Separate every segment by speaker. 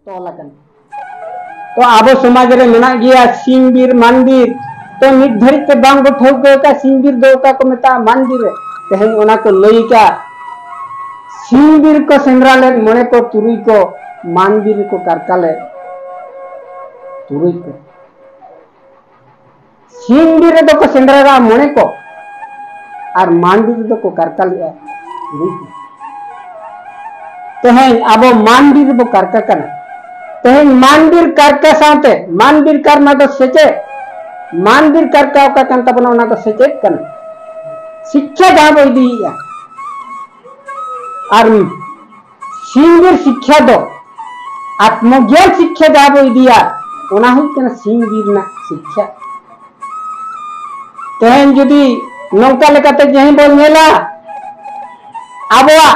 Speaker 1: तोलाकन तो आबो समाज रे मेना गया सिंहबीर मानबीर तो नित धरित ते बांग गो ठौके का सिंहबीर दो का को मेता मानबीर तेहन ओना को लई का सिंहबीर को सेंद्रा ले मणे को तुरुई को मानबीर को कारकाले तुरुई को सिंहबीर दो को सेंद्रा रा मणे को और मानबीर दो को कारकाले तुरुई को तेहन आबो मानबीर बो कारका कना तेहन मानबीर कारका साथे मानबीर कार मा दो सेचे मानबीर कारका का कन तबना ओना दो सेचे कना शिक्षा दाबो इदिया और सिंहबीर शिक्षा दो आत्मज्ञान शिक्षा दाबो इदिया ओना हुई कना सिंहबीर ना शिक्षा तेहन जुदी नौका लेकाते जहीं बोल नेला आबोआ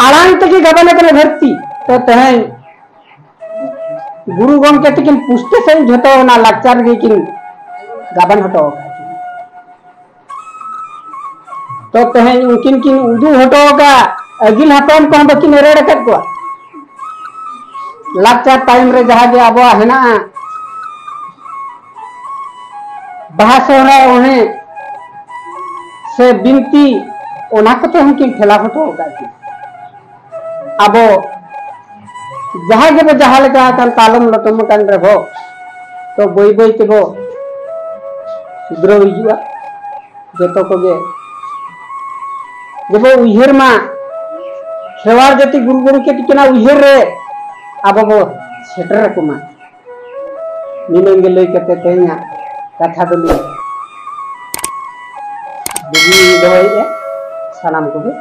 Speaker 1: आड़ांग तक गबने कने धरती तो तेहन गुरु गमके तकिन पुष्टे से झतो ना लाचार गे किन गाबन हटो तो तेहन उनकिन किन उदू हटो का अगिल हतम को बकिन रेड़ कत को लाचार टाइम रे जहां गे आबो हेना बाहा सोहरा ओने से बिनती ओना को तो उनकिन ठेला हटो का आबो जहां के जहां लेका कान तालम लटम कान रेबो तो बई बई तेबो सुधरो हिजुआ जतो को गे जबो उइहर मा खेवार जति गुरु गमके तिकना उइहर रे आबो बो सेटर को मा निनेंगे लई कते तेया कथा दली बुगी दोय ए सलाम को बे